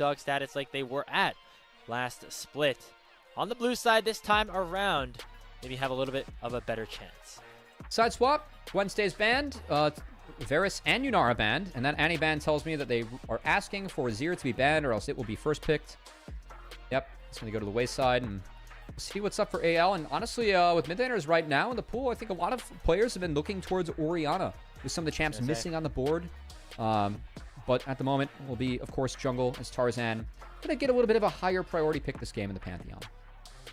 dog status like they were at last split. On the blue side this time around, maybe have a little bit of a better chance. Side swap, Wednesday's banned, Varus and Yunara banned, and that anti-ban tells me that they are asking for Zir to be banned or else it will be first picked. Yep, it's going to go to the wayside, and we'll see what's up for AL. And honestly, with mid laners right now in the pool, I think a lot of players have been looking towards Orianna, with some of the champs missing on the board. But at the moment, will be, of course, jungle as Tarzan. Going to get a little bit of a higher priority pick this game in the Pantheon.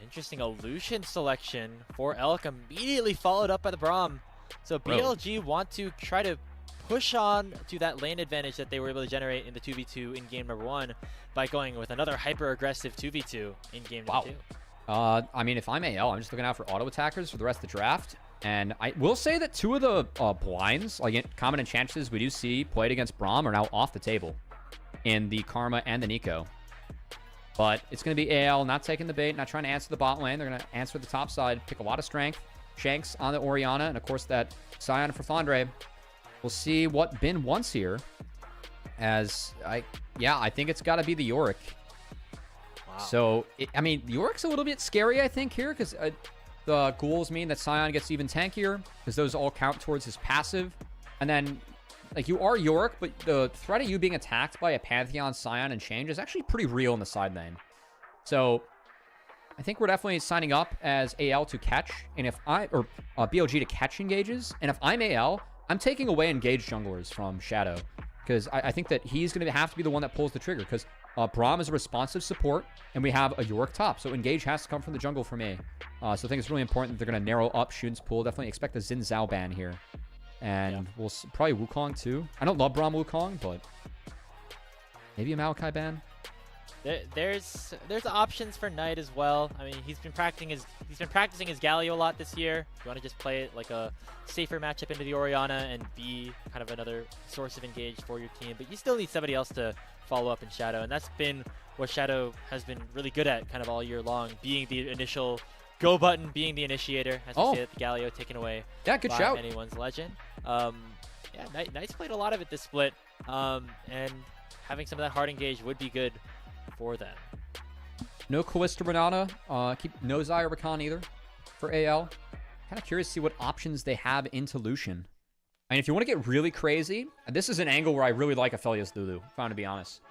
Interesting illusion selection for Elk, immediately followed up by the Braum. So BLG want to try to push on to that lane advantage that they were able to generate in the 2v2 in game number 1 by going with another hyper-aggressive 2v2 in game number 2. I mean, if I'm AL, I'm just looking out for auto attackers for the rest of the draft. And I will say that 2 of the blinds, like common enchances we do see played against Braum, are now off the table in the Karma and the Nico. But it's going to be AL, not taking the bait, not trying to answer the bot lane. They're going to answer the top side, pick a lot of strength. Shanks on the Orianna, and of course that Scion for Flandre. We'll see what Bin wants here. As I think it's got to be the Yorick. Wow. So, I mean, Yorick's a little bit scary, I think, here, because the ghouls mean that Scion gets even tankier, because those all count towards his passive. And then, like, you are Yorick, but the threat of you being attacked by a Pantheon, Scion, and Change is actually pretty real in the side lane. So, I think we're definitely signing up as AL to catch, and if BLG to catch engages. And if I'm AL, I'm taking away engaged junglers from Shadow, because I think that he's going to have to be the one that pulls the trigger, because Braum is a responsive support, and we have a Yorick top, so engage has to come from the jungle for me. So I think it's really important that they're going to narrow up Shun's pool. Definitely expect a Xin Zhao ban here. And we'll probably Wukong too. I don't love Braum Wukong, but maybe a Maokai ban. There's options for Knight as well. I mean, he's been practicing his Galio a lot this year. If you want to just play it like a safer matchup into the Orianna and be kind of another source of engage for your team, but you still need somebody else to follow up in Shadow, and that's been what Shadow has been really good at kind of all year long, being the initial go button, being the initiator, as we say that the Galio taken away good by shout. anyone's legend. Knight's played a lot of it this split, and having some of that hard engage would be good for them. No Callista Renata. Keep no Zyra Rakan either for AL. Kind of curious to see what options they have into Lucian. I mean, if you want to get really crazy, and this is an angle where I really like Aphelios Lulu, if I'm going to be honest.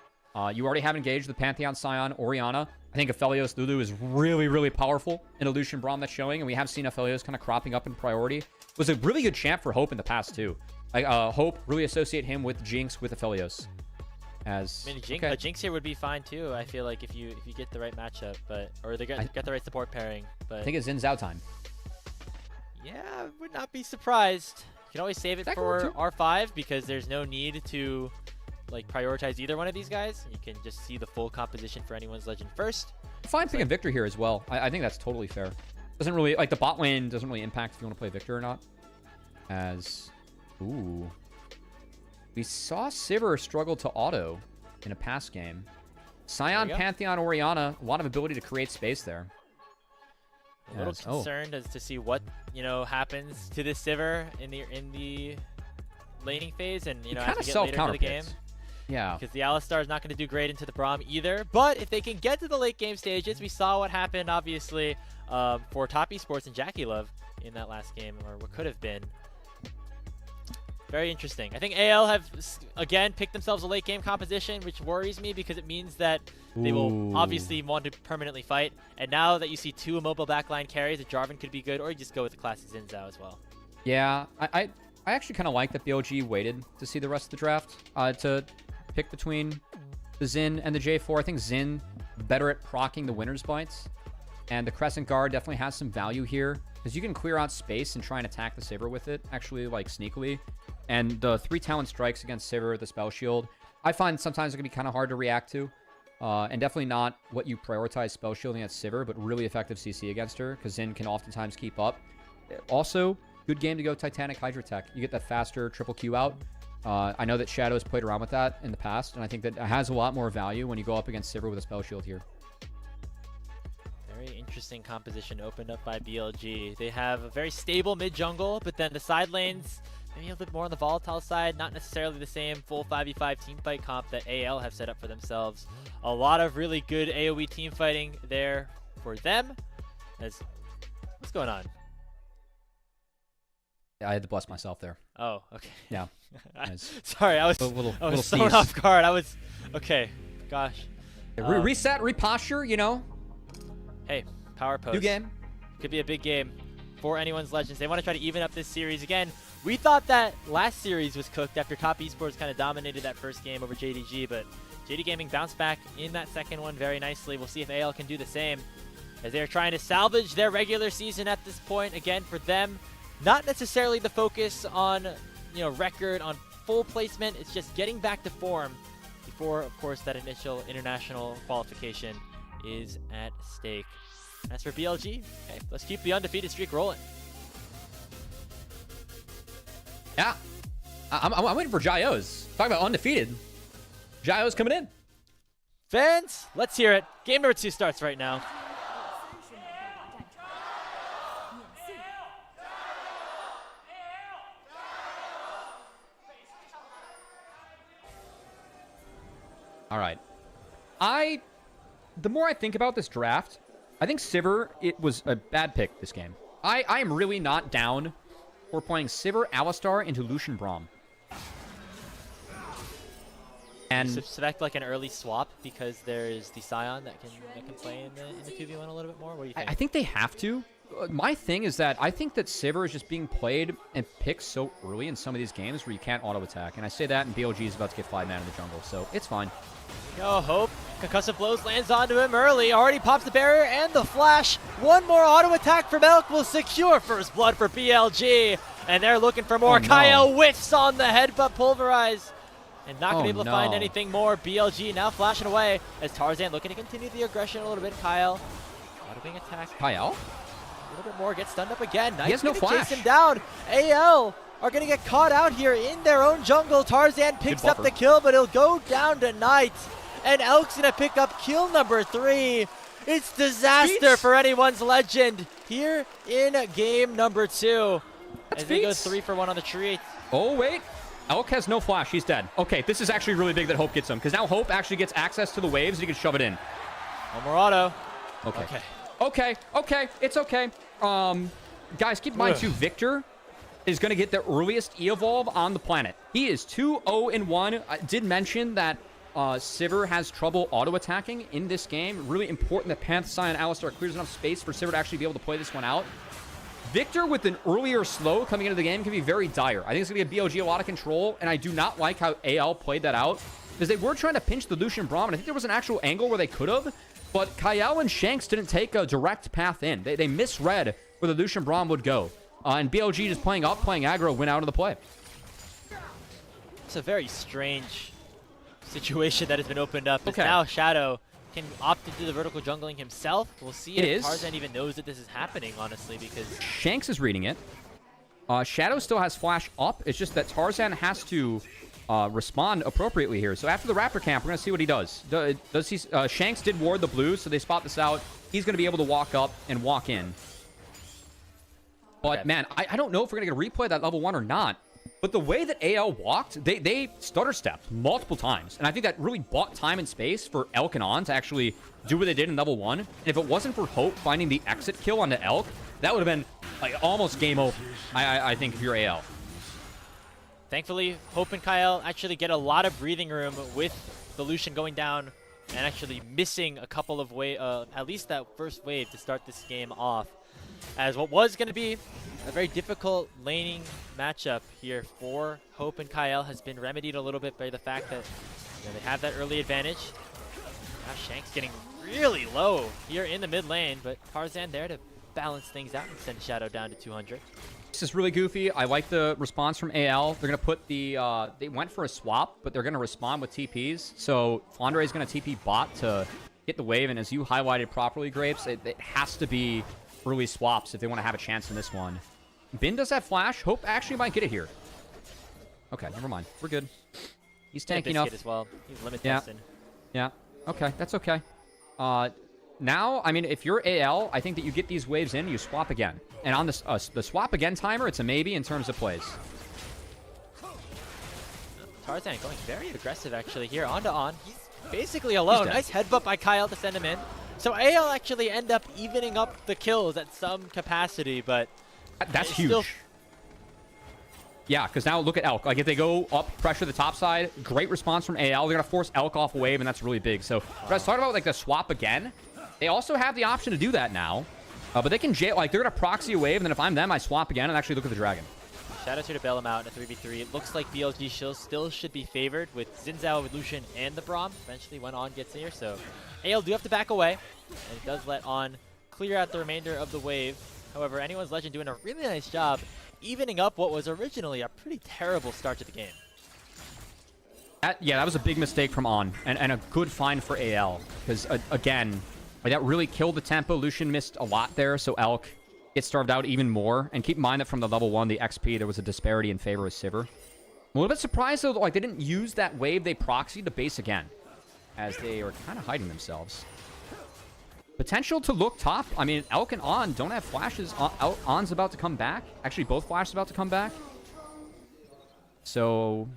You already have engaged the Pantheon Scion, Orianna. I think Aphelios Lulu is really, really powerful in a Lucian Braum that's showing, and we have seen Aphelios kind of cropping up in priority. Was a really good champ for Hope in the past, too. Like, Hope really associate him with Jinx with Aphelios. I mean, a Jinx here would be fine too. I feel like if you get the right matchup, or they get the right support pairing. But I think it's Xin Zhao time. Yeah, I would not be surprised. You can always save it for R5 because there's no need to like prioritize either one of these guys. You can just see the full composition for anyone's legend first. Fine picking Victor here as well. I think that's totally fair. Doesn't really like the bot lane doesn't really impact if you want to play Victor or not. We saw Sivir struggle to auto in a past game. Scion, Pantheon, Orianna, a lot of ability to create space there. A little concerned as to see what happens to this Sivir in the laning phase, and as we get later into the game. Yeah. Because the Alistar is not going to do great into the Braum either. But if they can get to the late game stages, we saw what happened obviously for Top Esports and Jackie Love in that last game, or what could have been. Very interesting. I think AL have, again, picked themselves a late game composition, which worries me because it means that they will obviously want to permanently fight. And now that you see 2 immobile backline carries, a Jarvan could be good, or you just go with the classic Xin Zhao as well. Yeah, I actually kind of like that BLG waited to see the rest of the draft to pick between the Xin and the J4. I think Xin better at proccing the winner's bites. And the Crescent Guard definitely has some value here, because you can clear out space and try and attack the Sivir with it, actually, like, sneakily. And the 3 talent strikes against Sivir, the spell shield, I find sometimes it can be kind of hard to react to. And definitely not what you prioritize spell shielding against Sivir, but really effective CC against her, because Xin can oftentimes keep up. Also, good game to go Titanic Hydra Tech. You get that faster triple Q out. I know that Shadow's played around with that in the past, and I think that it has a lot more value when you go up against Sivir with a spell shield here. Very interesting composition opened up by BLG. They have a very stable mid jungle, but then the side lanes maybe a bit more on the volatile side, not necessarily the same full 5v5 team fight comp that AL have set up for themselves. A lot of really good AoE team fighting there for them. What's going on? I had to bless myself there. Oh, okay. Yeah. Sorry, I was thrown off guard. Okay. Gosh. Reset, reposture, you know. Hey, power post. New game. Could be a big game for anyone's Legends. They want to try to even up this series again. We thought that last series was cooked after Top Esports kind of dominated that first game over JDG, but JD Gaming bounced back in that second one very nicely. We'll see if AL can do the same, as they're trying to salvage their regular season at this point. Again, for them, not necessarily the focus on, record, on full placement. It's just getting back to form before, of course, that initial international qualification is at stake. As for BLG, okay, let's keep the undefeated streak rolling. Yeah. I'm waiting for Jayo's. Talking about undefeated. Jayo's coming in. Fans, let's hear it. Game number 2 starts right now. All right. The more I think about this draft, I think Sivir, it was a bad pick this game. I am really not down for playing Sivir, Alistar into Lucian Braum. And suspect like an early swap because there's the Scion that can play in the 2v1 a little bit more. What do you think? I think they have to. My thing is that I think that Sivir is just being played and picked so early in some of these games where you can't auto-attack. And I say that, and BLG is about to get 5-man in the jungle, so it's fine. Yo, Hope. Concussive blows lands onto him early. Already pops the barrier and the flash. One more auto-attack from Elk will secure first blood for BLG. And they're looking for more. Oh, no. Kael whiffs on the headbutt pulverize. And not going to be able to find anything more. BLG now flashing away as Tarzan looking to continue the aggression a little bit. Kael auto being attacked. Kael? A little bit more. Gets stunned up again. He has no flash. Chase him down. AL are going to get caught out here in their own jungle. Tarzan picks up the kill, but he'll go down to Knight. And Elk's going to pick up kill number 3. It's disaster for anyone's Legend here in game number 2. As he goes 3 for 1 on the tree. Oh, wait. Elk has no flash. He's dead. Okay, this is actually really big that Hope gets him, because now Hope actually gets access to the waves and he can shove it in. One more auto. Okay. It's okay. Guys, keep in mind, too, Victor is going to get the earliest E-Evolve on the planet. He is 2-0-1. I did mention that Sivir has trouble auto-attacking in this game. Really important that Pantheon and Alistar clears enough space for Sivir to actually be able to play this one out. Victor with an earlier slow coming into the game can be very dire. I think it's going to give BLG a lot of control, and I do not like how AL played that out, because they were trying to pinch the Lucian Braum, and I think there was an actual angle where they could have, but Kael and Shanks didn't take a direct path in. They misread where the Lucian Braum would go, and BLG just playing up, playing aggro, went out of the play. It's a very strange situation that has been opened up. Okay. Now Shadow can opt to do the vertical jungling himself. We'll see if Tarzan even knows that this is happening, honestly, because Shanks is reading it. Shadow still has flash up. It's just that Tarzan has to respond appropriately here. So after the Raptor camp, we're going to see what he does. Shanks did ward the blue, so they spot this out. He's going to be able to walk up and walk in. But, man, I don't know if we're going to get a replay of that level 1 or not. But the way that AL walked, they stutter stepped multiple times. And I think that really bought time and space for Elk and On to actually do what they did in level 1. And if it wasn't for Hope finding the exit kill onto Elk, that would have been like almost game over, I think, if you're AL. Thankfully, Hope and Kael actually get a lot of breathing room with the Lucian going down and actually missing a couple of at least that first wave to start this game off. As what was going to be a very difficult laning matchup here for Hope and Kael has been remedied a little bit by the fact that they have that early advantage. Now Shanks getting really low here in the mid lane, but Tarzan there to balance things out and send Shadow down to 200. This is really goofy. I like the response from AL. They're going to put the... they went for a swap, but they're going to respond with TPs. So Flandre is going to TP bot to get the wave, and as you highlighted properly, Grapes, it has to be early swaps if they want to have a chance in this one. Bin does have flash. Hope actually might get it here. Okay, never mind. We're good. He's tanking up as well. He's limit tested. Yeah. Okay, that's okay. Now, I mean, if you're AL, I think that you get these waves in, you swap again. And on the swap again timer, it's a maybe in terms of plays. Tarzan going very aggressive actually here, on to on. He's basically alone. Nice headbutt by Kael to send him in. So AL actually end up evening up the kills at some capacity, but that's huge. Yeah, because now look at Elk. Like, if they go up, pressure the top side, great response from AL. They're going to force Elk off a wave, and that's really big. So, but I was talking about, like, the swap again. They also have the option to do that now. But they can jail, like, they're going to proxy a wave, and then if I'm them, I swap again and actually look at the dragon. Shadow's here to bail him out in a 3v3. It looks like BLG still should be favored with Xin Zhao, with Lucian, and the Braum. Eventually, when On gets here, so AL do have to back away, and it does let On clear out the remainder of the wave. However, Anyone's Legend doing a really nice job evening up what was originally a pretty terrible start to the game. Yeah, that was a big mistake from On, and a good find for AL. Because, again, like, that really killed the tempo. Lucian missed a lot there, so Elk gets starved out even more. And keep in mind that from the level 1, the XP, there was a disparity in favor of Sivir. I'm a little bit surprised, though, that, like, they didn't use that wave they proxied to base again, as they are kind of hiding themselves. Potential to look top. I mean, Elk and On don't have flashes. On's about to come back. Actually, both flashes about to come back. So,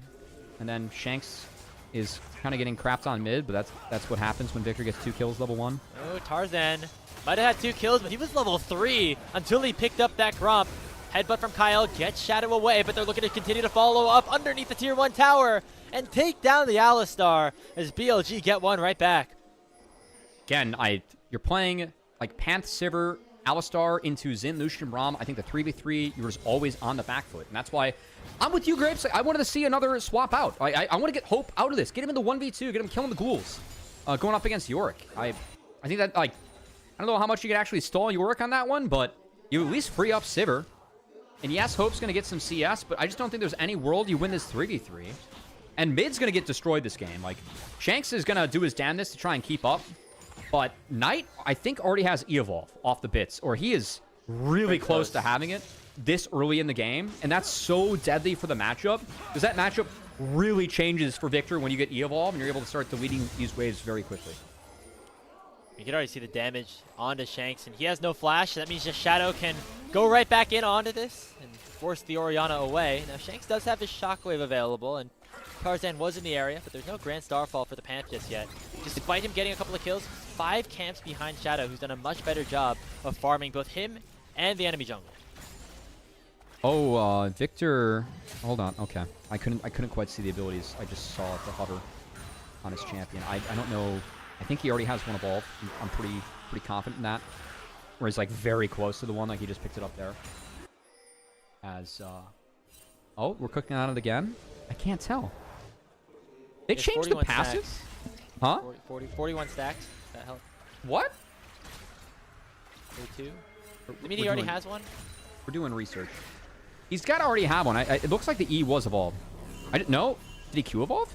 and then Shanks is kind of getting crapped on mid, but that's what happens when Victor gets 2 kills level 1. Oh, Tarzan might have had 2 kills, but he was level 3 until he picked up that Gromp. Headbutt from Kael gets Shadow away, but they're looking to continue to follow up underneath the tier 1 tower and take down the Alistar as BLG get one right back. Again, you're playing like Panth, Sivir, Alistar into Xin, Lucian, Braum. I think the 3v3, you're just always on the back foot. And that's why I'm with you, Grapes. I wanted to see another swap out. I want to get Hope out of this. Get him into 1v2. Get him killing the ghouls. Going up against Yorick. I think that, like, I don't know how much you can actually stall Yorick on that one, but you at least free up Sivir. And yes, Hope's going to get some CS, but I just don't think there's any world you win this 3v3. And mid's going to get destroyed this game. Like, Shanks is going to do his damnedest to try and keep up. But Knight, I think, already has E-Evolve off the bits, or he is really close to having it this early in the game. And that's so deadly for the matchup, because that matchup really changes for Victor when you get E-Evolve, and you're able to start deleting these waves very quickly. You can already see the damage onto Shanks, and he has no flash. So that means just Shadow can go right back in onto this and force the Orianna away. Now, Shanks does have his Shockwave available, and Tarzan was in the area, but there's no Grand Starfall for the Panth just yet. Despite him getting a couple of kills, 5 camps behind Shadow, who's done a much better job of farming both him and the enemy jungle. Oh, Victor. Hold on. Okay, I couldn't quite see the abilities. I just saw the hover on his champion. I don't know. I think he already has one evolved. I'm pretty confident in that. Where he's like very close to the one, like he just picked it up there. As oh, we're cooking on it again. I can't tell. They changed the passive? Stacks. Huh? 41 stacks. That helped. What? 42. I mean, he already has one. We're doing research. He's got to already have one. It looks like the E was evolved. I didn't know. Did he Q evolve?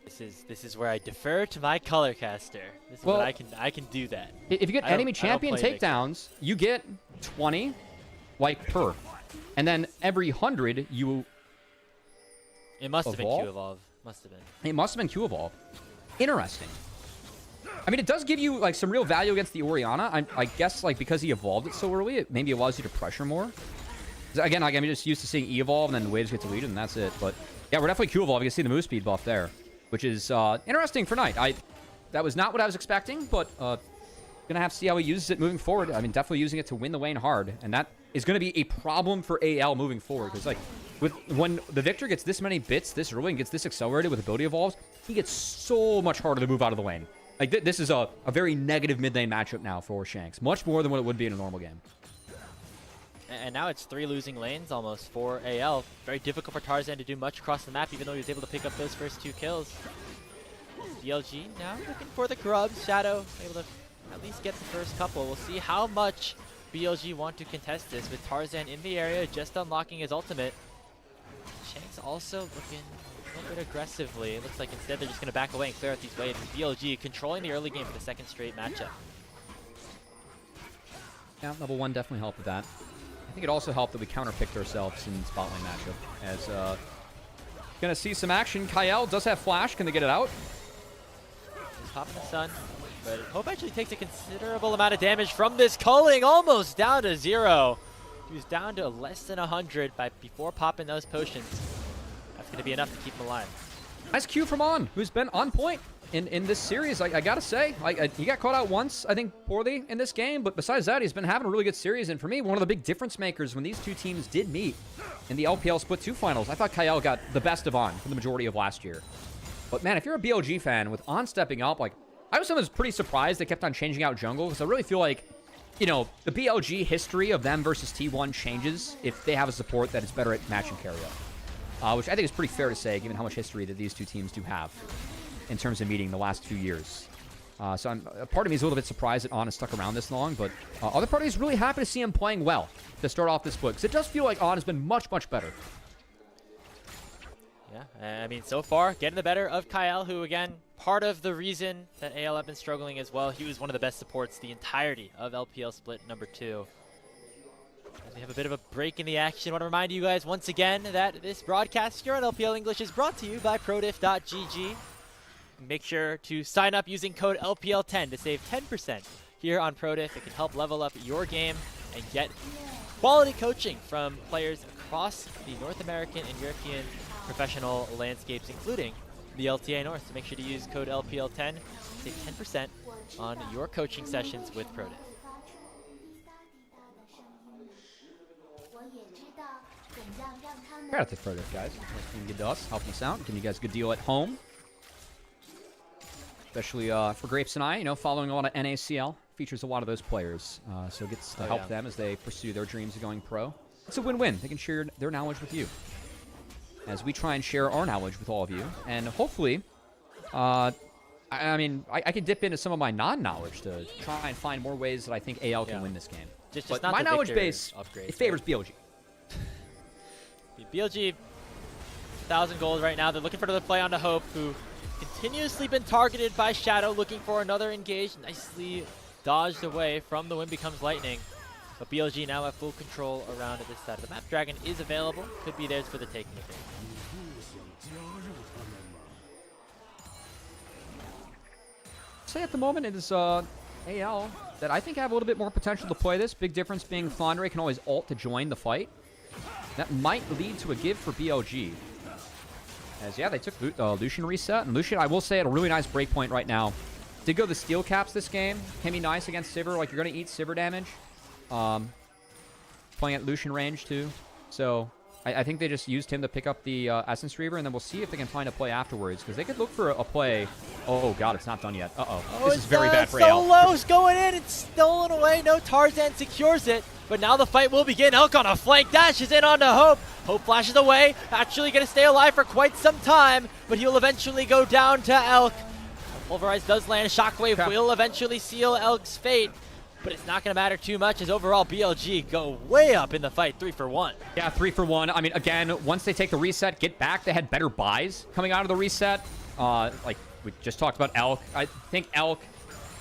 This is where I defer to my color caster. This is what I can do that. If you get enemy champion takedowns, you get 20 like per. And then every 100 you It must have been Q evolve. Must have been. It must have been Q evolve. Interesting. I mean, it does give you like some real value against the Orianna. I guess like because he evolved it so early, it maybe allows you to pressure more. Again, like I'm just used to seeing E evolve and then waves get deleted and that's it. But yeah, we're definitely Q evolve. You can see the move speed buff there, which is interesting for Knight. That was not what I was expecting, but gonna have to see how he uses it moving forward. I mean, definitely using it to win the lane hard, and that is gonna be a problem for AL moving forward. Because like, when the Victor gets this many bits this early and gets this accelerated with ability evolves, he gets so much harder to move out of the lane. Like this is a very negative mid lane matchup now for Shanks, much more than what it would be in a normal game. And now it's 3 losing lanes almost for AL. Very difficult for Tarzan to do much across the map, even though he was able to pick up those first 2 kills. BLG now looking for the grubs. Shadow able to at least get the first couple. We'll see how much BLG want to contest this with Tarzan in the area, just unlocking his ultimate. Shanks also looking a little bit aggressively. It looks like instead they're just going to back away and clear out these waves. BLG controlling the early game for the 2nd straight matchup. Yeah, level 1 definitely helped with that. I think it also helped that we counterpicked ourselves in the spot lane matchup. As gonna see some action. Kael does have flash. Can they get it out? He's popping the sun. But Hope actually takes a considerable amount of damage from this culling, almost down to 0. He was down to less than 100 before popping those potions. That's going to be enough to keep him alive. Nice Q from On, who's been on point in this series. I gotta say, he got caught out once, I think, poorly in this game, but besides that, he's been having a really good series. And for me, one of the big difference makers when these two teams did meet in the LPL Split 2 finals, I thought Kael got the best of On for the majority of last year. But man, if you're a BLG fan with On stepping up, like, I was pretty surprised they kept on changing out jungle, because I really feel like, you know, the BLG history of them versus T1 changes if they have a support that is better at match and carry up. Which I think is pretty fair to say, given how much history that these two teams do have in terms of meeting the last few years. So part of me is a little bit surprised that On has stuck around this long, but other part of me is really happy to see him playing well to start off this split, because it does feel like On has been much, much better. Yeah, I mean, so far, getting the better of Kael, who, again, part of the reason that AL have been struggling as well. He was one of the best supports the entirety of LPL Split number 2. As we have a bit of a break in the action, I want to remind you guys once again that this broadcast here on LPL English is brought to you by ProDiff.gg. Make sure to sign up using code LPL10 to save 10% here on ProDiff. It can help level up your game and get quality coaching from players across the North American and European professional landscapes, including the LTA North. So make sure to use code LPL10 to save 10% on your coaching sessions with ProDiff. Shout out to ProDiff, guys. Nice being good to us, helping us out, giving you guys a good deal at home. Especially for Grapes and I, you know, following a lot of NACL. Features a lot of those players. So it gets to help them as they pursue their dreams of going pro. It's a win-win. They can share their knowledge with you, as we try and share our knowledge with all of you. And hopefully, I mean, I can dip into some of my non-knowledge to try and find more ways that I think AL can win this game. Just but not my the knowledge Victor base, upgrade, it favors BLG. BLG, 1,000 gold right now. They're looking for another play onto Hope, who continuously been targeted by Shadow, looking for another engage. Nicely dodged away from the Wind Becomes Lightning. But BLG now have full control around this side of the map. Dragon is available. Could be theirs for the taking of it. Say at the moment it is AL that I think have a little bit more potential to play this. Big difference being Flandre can always ult to join the fight. That might lead to a give for BLG. As, yeah, they took Lucian reset. And Lucian, I will say, at a really nice breakpoint right now. Did go the steel caps this game. Can be nice against Sivir. Like, you're going to eat Sivir damage. Playing at Lucian range, too. So, I think they just used him to pick up the Essence Reaver. And then we'll see if they can find a play afterwards. Because they could look for a play. Oh, God, it's not done yet. Uh-oh. This is very bad for AL. Solo's going in. It's stolen away. No, Tarzan secures it. But now the fight will begin. Elk on a flank dashes in onto Hope. Hope flashes away. Actually going to stay alive for quite some time. But he'll eventually go down to Elk. Pulverize does land. Shockwave will eventually seal Elk's fate. But it's not going to matter too much as overall BLG go way up in the fight, 3 for 1. Yeah, 3 for 1. I mean, again, once they take the reset, get back, they had better buys coming out of the reset. Like we just talked about Elk. I think Elk,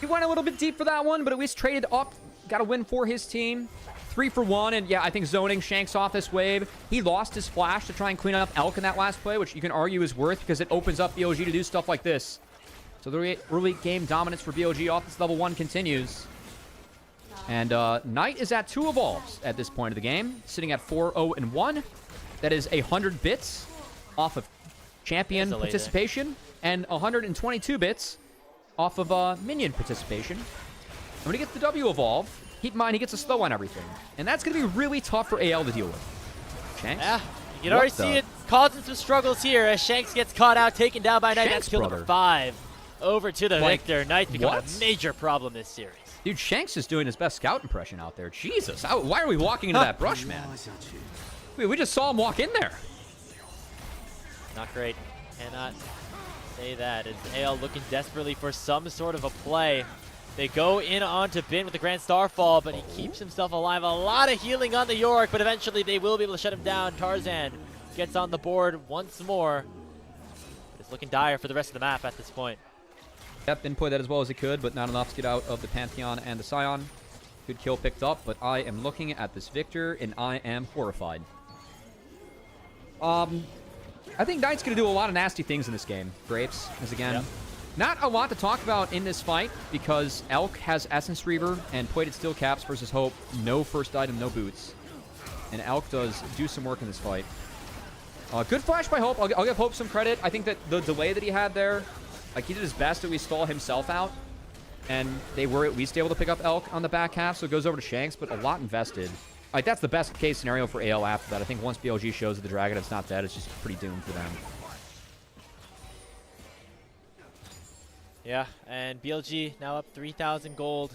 he went a little bit deep for that one, but at least traded up. Got a win for his team. 3 for 1, and yeah, I think zoning Shanks off this wave. He lost his flash to try and clean up Elk in that last play, which you can argue is worth because it opens up BLG to do stuff like this. So the early game dominance for BLG off this level 1 continues. And Knight is at 2 evolves at this point of the game, sitting at 4-0-1. That is 100 bits off of champion participation and 122 bits off of minion participation. And when he gets the W evolve, keep in mind he gets a slow on everything. And that's going to be really tough for AL to deal with. Shanks? Yeah, you can already see it causing some struggles here as Shanks gets caught out, taken down by Knight. That's kill number 5. Over to the Victor. Knight becoming a major problem this series. Dude, Shanks is doing his best scout impression out there. Jesus, why are we walking into that brush, man? We just saw him walk in there. Not great. Cannot say that. It's AL looking desperately for some sort of a play. They go in onto Bin with the Grand Starfall, but he keeps himself alive. A lot of healing on the York, but eventually they will be able to shut him down. Tarzan gets on the board once more. But it's looking dire for the rest of the map at this point. Yep, Bin played that as well as he could, but not enough to get out of the Pantheon and the Scion. Good kill picked up, but I am looking at this Victor, and I am horrified. I think Knight's going to do a lot of nasty things in this game, Grapes, as again, not a lot to talk about in this fight, because Elk has Essence Reaver and plated Steel Caps versus Hope. No first item, no boots. And Elk does do some work in this fight. Good flash by Hope. I'll give Hope some credit. I think that the delay that he had there, like, he did his best to at least stall himself out. And they were at least able to pick up Elk on the back half, so it goes over to Shanks, but a lot invested. Like, that's the best case scenario for AL after that. I think once BLG shows that the Dragon it's not dead, it's just pretty doomed for them. Yeah, and BLG now up 3,000 gold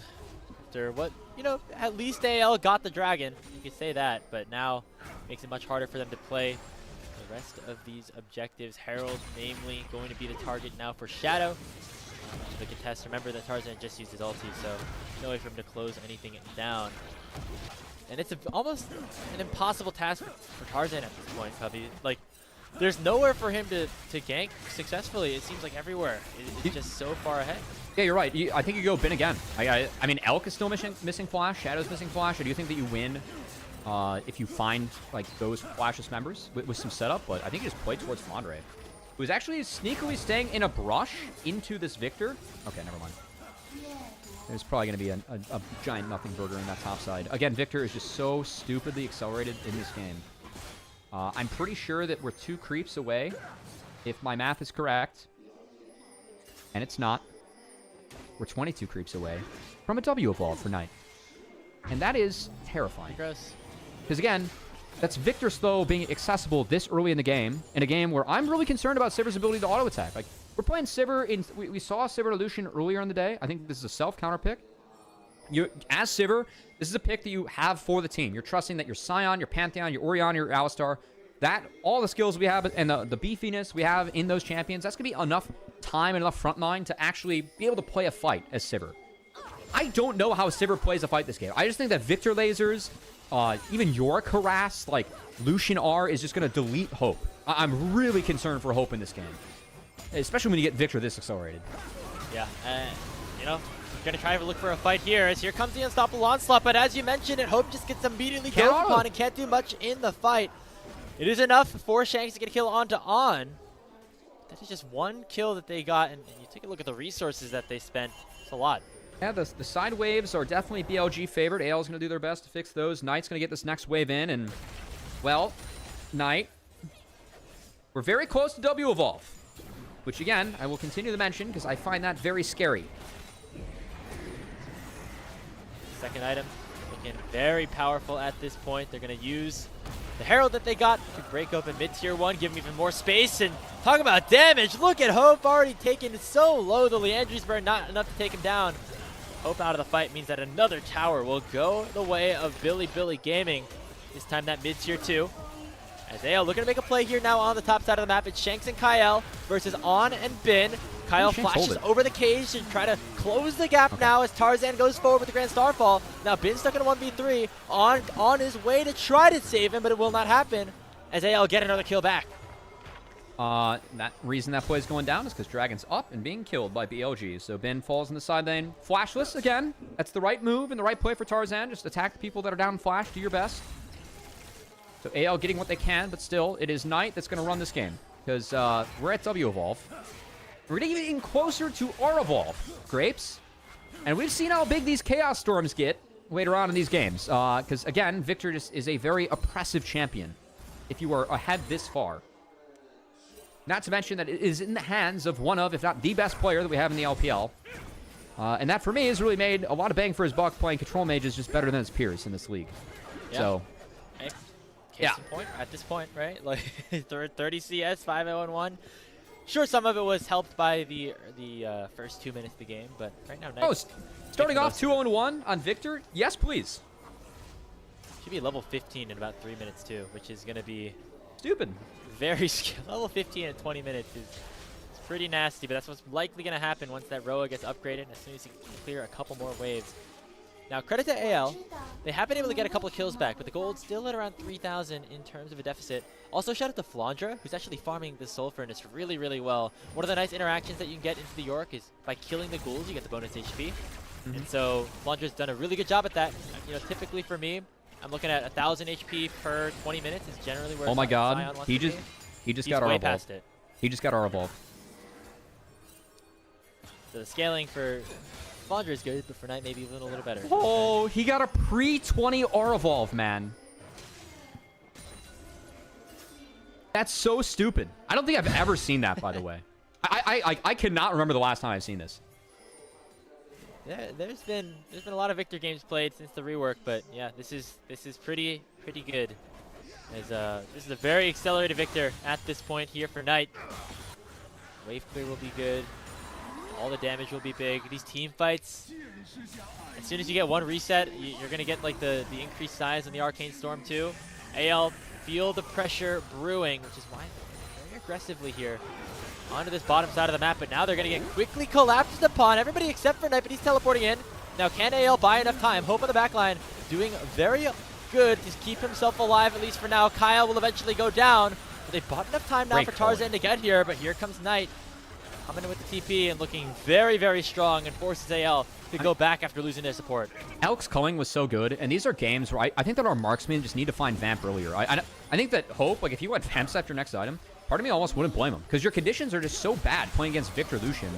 after what, you know, at least AL got the Dragon. You could say that, but now makes it much harder for them to play the rest of these objectives. Herald, namely, going to be the target now for Shadow. The contest, remember that Tarzan just used his ulti, so no way for him to close anything down. And it's almost an impossible task for Tarzan at this point, Cubby. Like, there's nowhere for him to gank successfully. It seems like everywhere. It's just so far ahead. Yeah, you're right. I think you go Bin again. I mean, Elk is still missing Flash. Shadow's missing Flash. I do think that you win if you find, like, those Flashless members with some setup, but I think you just play towards Flandre, who is actually sneakily staying in a brush into this Victor. Okay, never mind. There's probably going to be a giant nothing burger in that top side. Again, Victor is just so stupidly accelerated in this game. I'm pretty sure that we're 2 creeps away, if my math is correct. And it's not. We're 22 creeps away from a W evolve for Knight. And that is terrifying. Gross. Because again, that's Victor slow being accessible this early in the game, in a game where I'm really concerned about Sivir's ability to auto-attack. Like, we're playing Sivir in... We saw Sivir to Lucian earlier in the day. I think this is a self-counter pick. As Sivir, this is a pick that you have for the team. You're trusting that your Scion, your Pantheon, your Orion, your Alistar, that, all the skills we have and the beefiness we have in those champions, that's going to be enough time and enough frontline to actually be able to play a fight as Sivir. I don't know how Sivir plays a fight this game. I just think that Victor lasers, even Yorick harass, like Lucian R is just going to delete Hope. I'm really concerned for Hope in this game, especially when you get Victor this accelerated. Yeah, you know, we're going to try to look for a fight here, as here comes the unstoppable onslaught, but as you mentioned it, Hope just gets immediately killed upon and can't do much in the fight. It is enough for Shanks to get a kill onto On. That is just one kill that they got, and you take a look at the resources that they spent. It's a lot. Yeah, the side waves are definitely BLG favored. AL is going to do their best to fix those. Knight's going to get this next wave in, and, well, Knight, we're very close to W evolve, which, again, I will continue to mention because I find that very scary. Second item looking very powerful at this point. They're going to use the Herald that they got to break open mid-tier 1, give him even more space, and talk about damage. Look at Hope already taken so low. The Leandry's burn not enough to take him down. Hope out of the fight means that another tower will go the way of Bilibili Gaming. This time that mid-tier 2. As AL looking to make a play here now on the top side of the map. It's Shanks and Kael versus On and Bin. Kael flashes over the cage to try to close the gap now as Tarzan goes forward with the Grand Starfall. Now Bin's stuck in a 1v3. On his way to try to save him, but it will not happen as AL get another kill back. That reason that play is going down is because Dragon's up and being killed by BLG. So Bin falls in the side lane. Flashless again. That's the right move and the right play for Tarzan. Just attack the people that are down flash. Do your best. So AL getting what they can, but still, it is Knight that's going to run this game. Because we're at W evolve. We're getting closer to R evolve, Grapes. And we've seen how big these Chaos Storms get later on in these games. Because, again, Victor just is a very oppressive champion if you are ahead this far. Not to mention that it is in the hands of one of, if not the best player that we have in the LPL. And that, for me, has really made a lot of bang for his buck playing Control Mages just better than his peers in this league. Yeah. So, hey, case in point, at this point, right? Like 30 CS, 5-0-1. Sure, some of it was helped by the first 2 minutes of the game, but right now, starting off 2-0-1 on Victor? Yes, please. Should be level 15 in about 3 minutes too, which is going to be stupid. Very skilled. Level 15 in 20 minutes is pretty nasty, but that's what's likely going to happen once that Roa gets upgraded, as soon as you can clear a couple more waves. Now, credit to AL. They have been able to get a couple of kills back, but the gold's still at around 3,000 in terms of a deficit. Also, shout out to Flandre, who's actually farming the Soul Furnace really, really well. One of the nice interactions that you can get into the Yorick is by killing the ghouls, you get the bonus HP. And so, Flandre's done a really good job at that. You know, typically for me, I'm looking at 1,000 HP per 20 minutes is generally where. Oh my God! He just got R evolve. He just got R evolve. So the scaling for Flandre is good, but for Knight maybe even a little better. Oh, he got a pre-20 R evolve, man. That's so stupid. I don't think I've ever seen that, by the way. I cannot remember the last time I've seen this. Yeah, there's been a lot of Victor games played since the rework, but yeah, this is pretty good. As this is a very accelerated Victor at this point here for Knight. Wave clear will be good. All the damage will be big. These team fights, as soon as you get one reset, you're gonna get like the increased size in the Arcane Storm too. AL feel the pressure brewing, which is why they're very aggressively here onto this bottom side of the map, but now they're gonna get quickly collapsed upon. Everybody except for Knight, but he's teleporting in. Now can AL buy enough time? Hope on the back line doing very good to keep himself alive, at least for now. Kael will eventually go down, but they've bought enough time now Great for Tarzan to get here, but here comes Knight. Coming in with the TP and looking very, very strong, and forces AL to go back after losing their support. Elk's culling was so good, and these are games where I think that our marksmen just need to find Vamp earlier. I think that Hope, like if he went Vamp after next item, part of me almost wouldn't blame him, because your conditions are just so bad playing against Victor Lucian.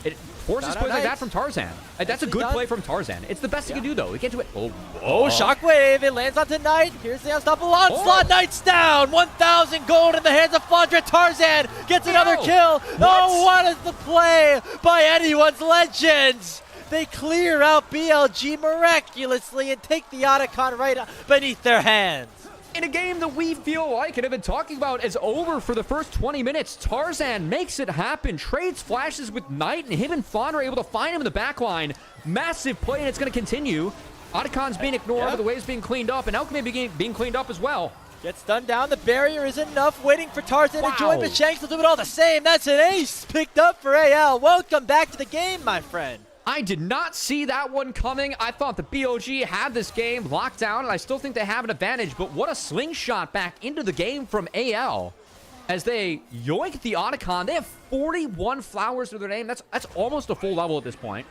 It forces plays like that from Tarzan. That's a good play from Tarzan. It's the best he can do, though. He can't do it. Oh, Shockwave. It lands onto Knight. Here's the unstoppable onslaught. Knight's down. 1,000 gold in the hands of Flandre. Tarzan gets another kill. Oh, what is the play by anyone's legends? They clear out BLG miraculously and take the Otacon right beneath their hands. In a game that we feel like and have been talking about is over for the first 20 minutes, Tarzan makes it happen, trades flashes with Knight, and him and Flandre are able to find him in the back line. Massive play, and it's going to continue. Otacon's being ignored, but the wave's being cleaned up, and Alchemy being cleaned up as well. Gets stunned down. The barrier is enough. Waiting for Tarzan to join, but Shanks will do it all the same. That's an ace picked up for AL. Welcome back to the game, my friend. I did not see that one coming. I thought the BLG had this game locked down, and I still think they have an advantage, but what a slingshot back into the game from AL as they yoink the Otacon. They have 41 flowers to their name. That's almost a full level at this point.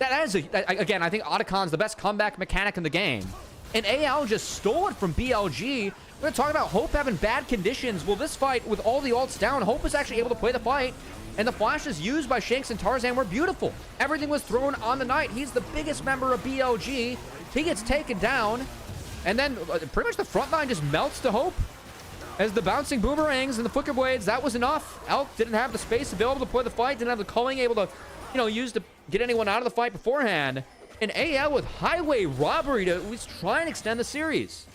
Again, I think Otacon's the best comeback mechanic in the game, and AL just stole it from BLG. We're going to talk about Hope having bad conditions. Well, this fight, with all the ults down, Hope was actually able to play the fight. And the flashes used by Shanks and Tarzan were beautiful. Everything was thrown on the Knight. He's the biggest member of BLG. He gets taken down. And then pretty much the front line just melts to Hope. As the bouncing boomerangs and the flicker blades, that was enough. Elk didn't have the space available to play the fight. Didn't have the culling able to, use to get anyone out of the fight beforehand. And AL with highway robbery to at least try and extend the series.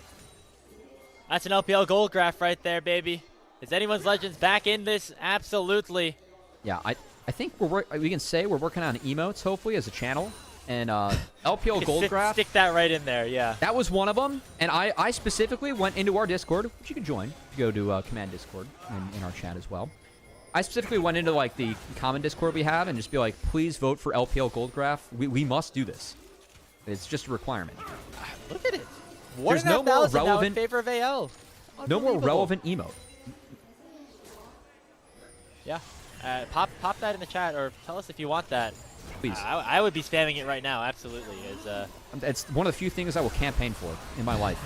That's an LPL gold graph right there, baby. Is anyone's Legends back in this? Absolutely. Yeah, I think we can say we're working on emotes, hopefully, as a channel. And LPL Gold Graph. Stick that right in there, yeah. That was one of them. And I specifically went into our Discord, which you can join if you go to Command Discord in our chat as well. I specifically went into like the common Discord we have and just be like, please vote for LPL Gold Graph. We must do this. It's just a requirement. Look at it. There's no more relevant in favor of AL. No more relevant emote. Yeah. Pop that in the chat, or tell us if you want that. Please. I would be spamming it right now, absolutely. It's one of the few things I will campaign for in my life.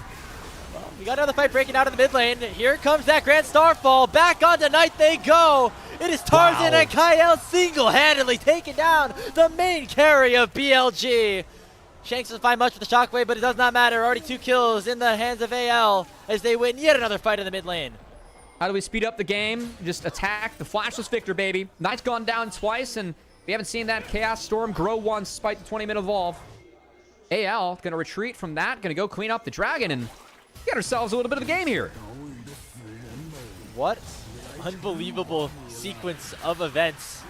Well, we got another fight breaking out in the mid lane. Here comes that Grand Starfall. Back onto Knight they go. It is Tarzan and Kael single-handedly taking down the main carry of BLG. Shanks doesn't find much with the Shockwave, but it does not matter. Already 2 kills in the hands of AL as they win yet another fight in the mid lane. How do we speed up the game? Just attack the flashless Victor, baby. Knight's gone down twice, and we haven't seen that Chaos Storm grow once despite the 20-minute evolve. AL going to retreat from that, going to go clean up the dragon, and get ourselves a little bit of the game here. What unbelievable sequence of events.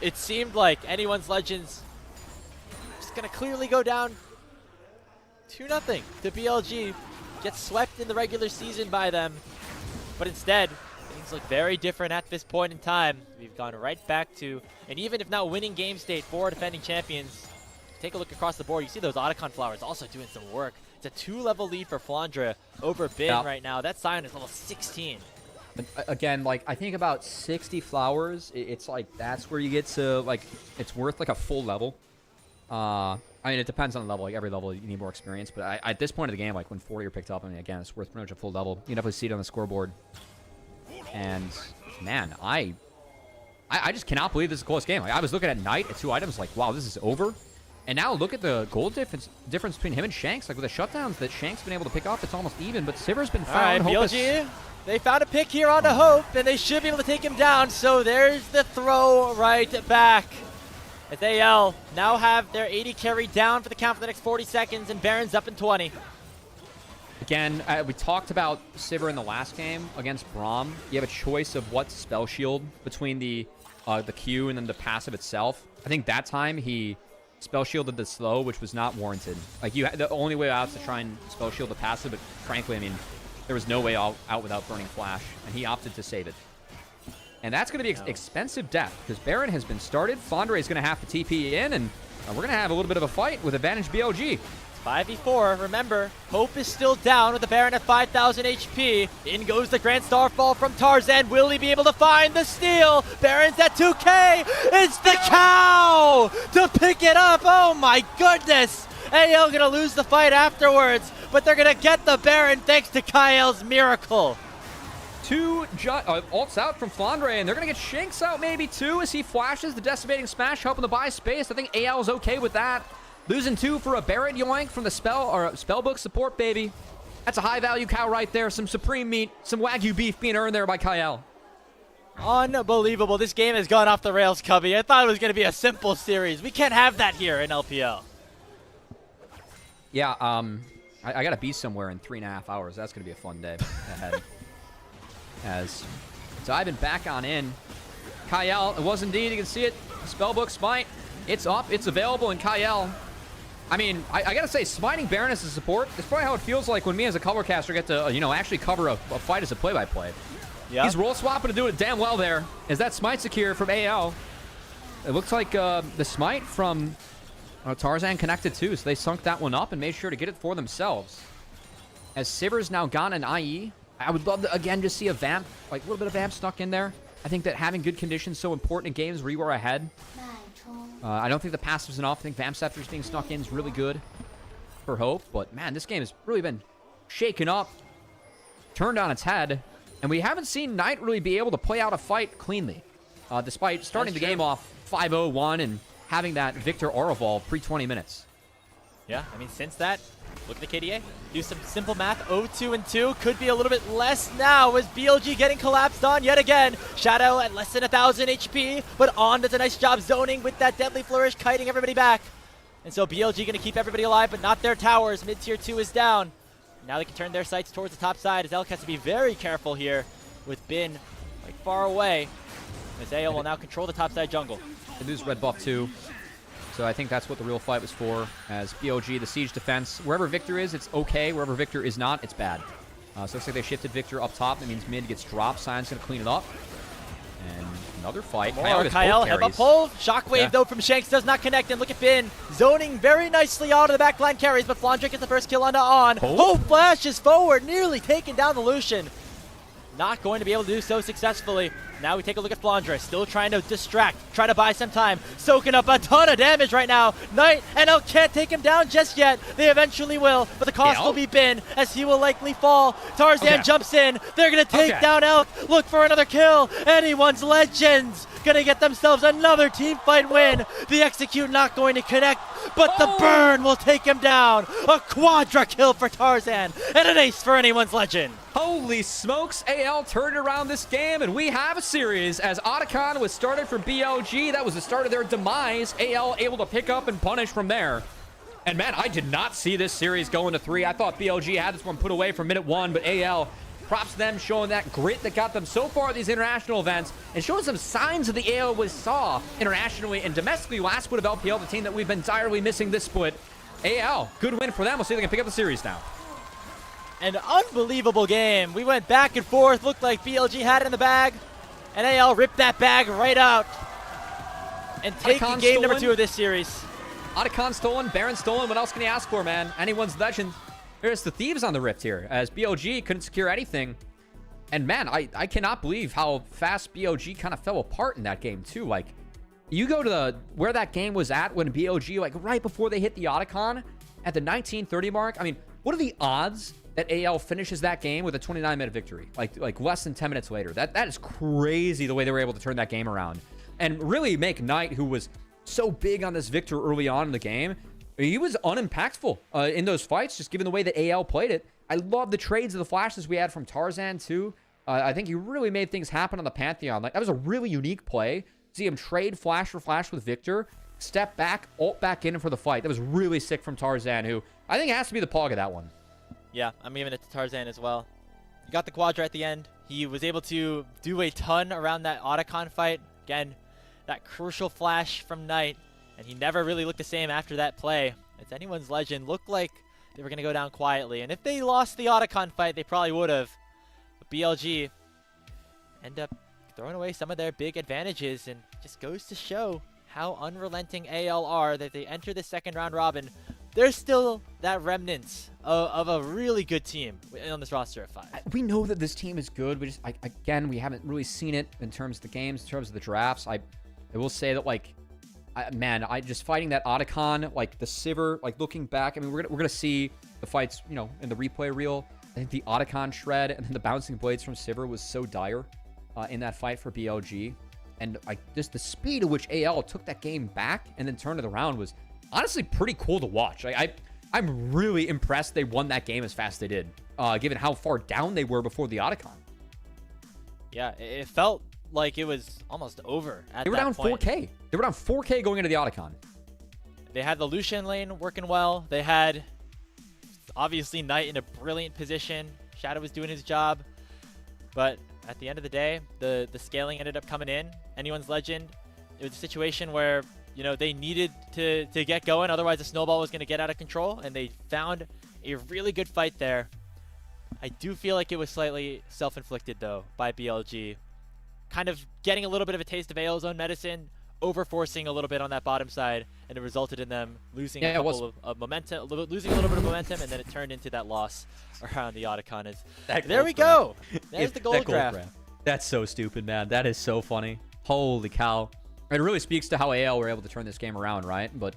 It seemed like anyone's Legends just going to clearly go down 2-0 to BLG. Gets swept in the regular season by them. But instead, things look very different at this point in time. We've gone right back to, and even if not winning game state for defending champions, take a look across the board. You see those Otacon flowers also doing some work. It's a 2-level lead for Flandre over Bin right now. That Scion is level 16. Again, like, I think about 60 flowers, it's like, that's where you get to, like, it's worth, like, a full level. I mean, it depends on the level. Like, every level, you need more experience. But at this point of the game, like, when 40 are picked up, I mean, again, it's worth pretty much a full level. You can definitely see it on the scoreboard. And, man, I just cannot believe this is a close game. Like, I was looking at Knight at 2 items, like, wow, this is over. And now look at the gold difference between him and Shanks. Like, with the shutdowns that Shanks been able to pick up, it's almost even. But Siver's been found. All right, BLG They found a pick here onto Hope, and they should be able to take him down. So there's the throw right back. As AL now have their 80 carry down for the count for the next 40 seconds, and Baron's up in 20. Again, we talked about Sivir in the last game against Braum. You have a choice of what to spell shield between the Q and then the passive itself. I think that time he spell shielded the slow, which was not warranted. Like, the only way out is to try and spell shield the passive, but frankly, I mean, there was no way out without burning flash, and he opted to save it. And that's going to be expensive death, because Baron has been started. Flandre is going to have to TP in, and we're going to have a little bit of a fight with advantage BLG. 5v4. Remember, Hope is still down with the Baron at 5,000 HP. In goes the Grand Starfall from Tarzan. Will he be able to find the steal? Baron's at 2k. It's the cow to pick it up. Oh my goodness. AL gonna lose the fight afterwards, but they're gonna get the Baron thanks to Kael's miracle. Two ults out from Flandre, and they're going to get Shanks out maybe too as he flashes the Decimating Smash, helping to buy space. I think AL is okay with that. Losing 2 for a Barret yoink from the Spellbook support, baby. That's a high-value cow right there. Some Supreme meat, some Wagyu beef being earned there by Kael. Unbelievable. This game has gone off the rails, Cubby. I thought it was going to be a simple series. We can't have that here in LPL. Yeah, I got to be somewhere in 3.5 hours. That's going to be a fun day ahead. So I've been back on in. Kael, it was indeed, you can see it. Spellbook Smite, it's up, it's available in Kael. I mean, I gotta say, smiting Baron as a support is probably how it feels like when me as a cover caster get to, actually cover a fight as a play-by-play. Yeah. He's roll swapping to do it damn well there. Is that smite secure from AL? It looks like the smite from Tarzan connected too, so they sunk that one up and made sure to get it for themselves. As Sivir's now gone in IE, I would love to, again, just see a Vamp, like a little bit of Vamp snuck in there. I think that having good conditions is so important in games where you are ahead. I don't think the passive's enough. I think Vamp Scepter's being snuck in is really good for Hope. But, man, this game has really been shaken up, turned on its head. And we haven't seen Knight really be able to play out a fight cleanly. Despite starting the game off 5-0-1 and having that Victor aura evolve pre-20 minutes. Yeah, I mean, since that, look at the KDA. Do some simple math. 0-2-2. Could be a little bit less now as BLG getting collapsed on yet again. Shadow at less than 1,000 HP, but On does a nice job zoning with that Deadly Flourish, kiting everybody back. And so BLG going to keep everybody alive, but not their towers. Mid-tier 2 is down. Now they can turn their sights towards the top side as Elk has to be very careful here with Bin like far away. As AO will now control the top side jungle. They lose red buff too. So I think that's what the real fight was for, as BLG, the siege defense. Wherever Victor is, it's okay. Wherever Victor is not, it's bad. So it looks like they shifted Victor up top. That means mid gets dropped. Sion's going to clean it up. And another fight. Kael have a pull. Shockwave, though, from Shanks does not connect. And look at Bin zoning very nicely out of the backline carries, but Flandre gets the first kill onto On. Hope flashes forward, nearly taking down the Lucian. Not going to be able to do so successfully. Now we take a look at Flandre, still trying to distract, try to buy some time, soaking up a ton of damage right now. Knight and Elk can't take him down just yet. They eventually will, but the cost will be Bin as he will likely fall. Tarzan jumps in. They're going to take down Elk, look for another kill. Anyone's Legends going to get themselves another team fight win. The execute not going to connect, but the burn will take him down. A quadra kill for Tarzan and an ace for Anyone's Legend. Holy smokes, AL turned around this game, and we have a series as Otacon was started for BLG. That was the start of their demise. AL able to pick up and punish from there. And man, I did not see this series going to 3. I thought BLG had this one put away from minute 1, but AL, props to them showing that grit that got them so far at these international events and showing some signs of the AL we saw internationally and domestically last split of LPL, the team that we've been direly missing this split. AL, good win for them. We'll see if they can pick up the series now. An unbelievable game. We went back and forth. Looked like BLG had it in the bag. And AL ripped that bag right out. And take the game number 2 of this series. Otacon stolen, Baron stolen. What else can you ask for, man? Anyone's Legend. There's the Thieves on the rift here, as BLG couldn't secure anything. And man, I cannot believe how fast BLG kind of fell apart in that game too. Like, you go to where that game was at when BLG, like right before they hit the Otacon at the 1930 mark. I mean, what are the odds that AL finishes that game with a 29-minute victory, like less than 10 minutes later? That is crazy the way they were able to turn that game around and really make Knight, who was so big on this Victor early on in the game, he was unimpactful in those fights, just given the way that AL played it. I love the trades of the flashes we had from Tarzan too. I think he really made things happen on the Pantheon. Like, that was a really unique play. See him trade flash for flash with Victor, step back, ult back in for the fight. That was really sick from Tarzan, who I think has to be the pog of that one. Yeah, I'm giving it to Tarzan as well. He got the Quadra at the end. He was able to do a ton around that Otacon fight. Again, that crucial flash from Knight, and he never really looked the same after that play. It's anyone's legend. Looked like they were going to go down quietly, and if they lost the Otacon fight, they probably would have. But BLG end up throwing away some of their big advantages, and just goes to show how unrelenting AL are that they enter the second round robin. There's still that remnants of a really good team on this roster of 5. We know that this team is good. We just, again, we haven't really seen it in terms of the games, in terms of the drafts. I will say that, like, I just fighting that Otacon, like the Sivir, like looking back. I mean, we're gonna see the fights, you know, in the replay reel. I think the Otacon shred and then the bouncing blades from Sivir was so dire in that fight for BLG, and just the speed at which AL took that game back and then turned it around was honestly pretty cool to watch. I'm really impressed they won that game as fast as they did, given how far down they were before the Otacon. Yeah, it felt like it was almost over at that point. They were down 4K. They were down 4K going into the Otacon. They had the Lucian lane working well. They had, obviously, Knight in a brilliant position. Shadow was doing his job. But at the end of the day, the scaling ended up coming in. Anyone's legend. It was a situation where, you know, they needed to get going. Otherwise, the snowball was going to get out of control. And they found a really good fight there. I do feel like it was slightly self-inflicted, though, by BLG. Kind of getting a little bit of a taste of AL's own medicine, over-forcing a little bit on that bottom side, and it resulted in them losing a couple of momentum, losing a little bit of momentum, and then it turned into that loss around the Otacon. There we go. There's the gold draft. That's so stupid, man. That is so funny. Holy cow. It really speaks to how AL were able to turn this game around, right? But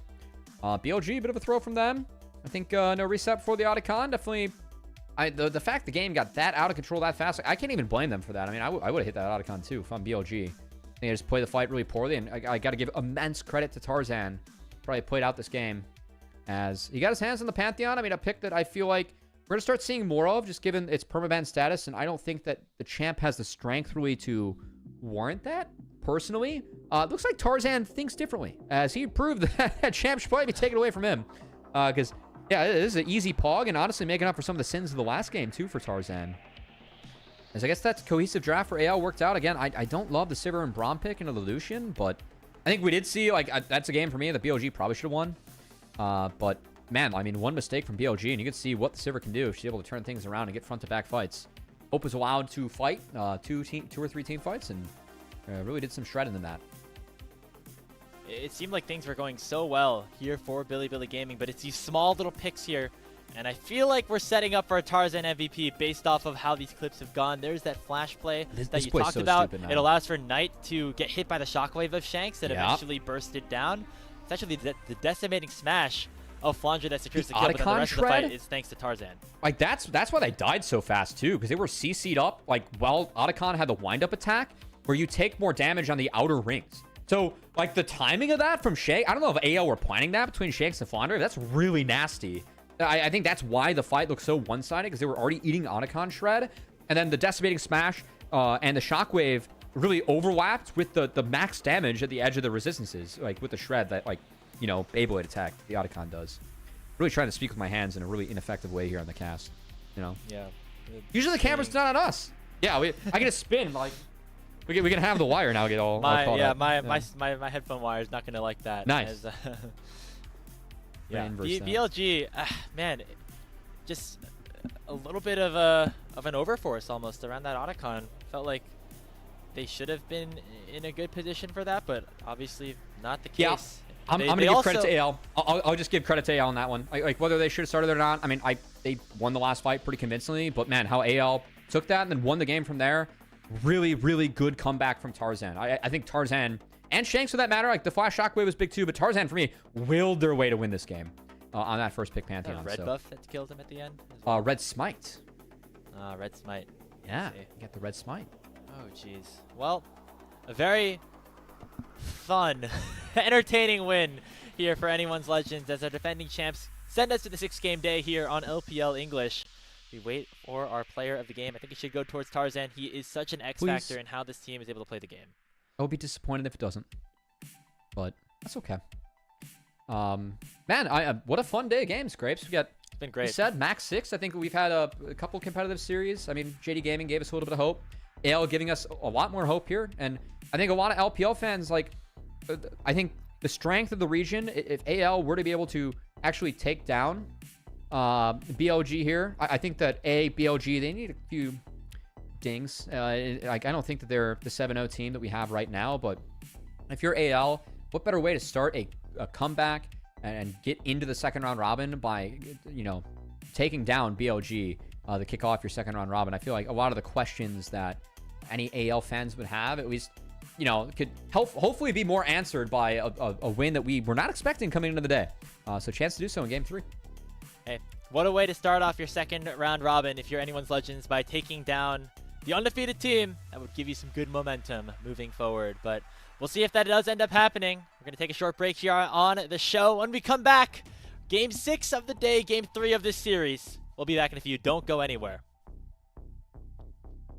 BLG, a bit of a throw from them. I think no reset before the Otacon. Definitely, the fact the game got that out of control that fast, I can't even blame them for that. I mean, I would have hit that Otacon too if I'm BLG. I think I just played the fight really poorly, and I got to give immense credit to Tarzan. Probably played out this game as he got his hands on the Pantheon. I mean, a pick that I feel like we're going to start seeing more of, just given its permaban status, and I don't think that the champ has the strength really to warrant that, personally. It looks like Tarzan thinks differently, as he proved that champ should probably be taken away from him. Because, yeah, it is an easy pog, and honestly making up for some of the sins of the last game, too, for Tarzan. As I guess that cohesive draft for AL worked out. Again, I don't love the Sivir and Braum pick into the Lucian, but I think we did see, like, that's a game for me that BLG probably should have won. But, man, I mean, one mistake from BLG, and you can see what the Sivir can do if she's able to turn things around and get front-to-back fights. Hope was allowed to fight two or three team fights, and really did some shredding in that. It seemed like things were going so well here for Bilibili Gaming, but it's these small little picks here. And I feel like we're setting up for a Tarzan MVP based off of how these clips have gone. There's that flash play that you talked about. It allows for Knight to get hit by the shockwave of Shanks that eventually burst it down. It's actually the decimating smash of Flandre that secures the kill, but then the rest of the fight is thanks to Tarzan. Like, that's why they died so fast, too, because they were CC'd up, like, while Otacon had the wind-up attack, where you take more damage on the outer rings. So, like, the timing of that from Shanks, I don't know if AL were planning that between Shanks and Flandre. That's really nasty. I think that's why the fight looks so one-sided, because they were already eating Otacon shred, and then the decimating smash and the shockwave really overlapped with the max damage at the edge of the resistances, like with the shred that, like, you know, Beyblade attack the Otacon does. Really trying to speak with my hands in a really ineffective way here on the cast, you know. Yeah. Usually the camera's not on us. Yeah, I get a spin, like we can have the wire now get all caught up. My headphone wire is not gonna like that. Nice. Yeah, BLG, man, just a little bit of an overforce almost around that Otacon. Felt like they should have been in a good position for that, but obviously not the case. Yeah, I'm going to give credit to AL. I'll just give credit to AL on that one. Like whether they should have started or not, I mean, they won the last fight pretty convincingly, but man, how AL took that and then won the game from there. Really, really good comeback from Tarzan. I think Tarzan... And Shanks, for that matter, like the flash shockwave was big too, but Tarzan, for me, willed their way to win this game on that first pick Pantheon. Red buff that killed him at the end? Well. Red Smite. Red Smite. Yeah, you got the Red Smite. Oh, jeez. Well, a very fun, entertaining win here for Anyone's Legends as our defending champs send us to the 6-game day here on LPL English. we wait for our player of the game. I think it should go towards Tarzan. He is such an X factor in how this team is able to play the game. I would be disappointed if it doesn't, but that's okay. Man, what a fun day of games, Grapes. We got, it's been great. You said max 6. I think we've had a couple competitive series. I mean, JD Gaming gave us a little bit of hope. AL giving us a lot more hope here, and I think a lot of LPL fans, like, I think the strength of the region, if AL were to be able to actually take down BLG here, I think that BLG, they need a few dings. Like, I don't think that they're the 7-0 team that we have right now, but if you're AL, what better way to start a comeback and get into the second round robin by, you know, taking down BLG to kick off your second round robin? I feel like a lot of the questions that any AL fans would have, at least, you know, could hopefully be more answered by a win that we were not expecting coming into the day. So chance to do so in game 3. Hey, what a way to start off your second round robin if you're anyone's Legends, by taking down the undefeated team. That would give you some good momentum moving forward, but we'll see if that does end up happening. We're going to take a short break here on the show. When we come back, game 6 of the day, game 3 of this series. We'll be back in a few. Don't go anywhere.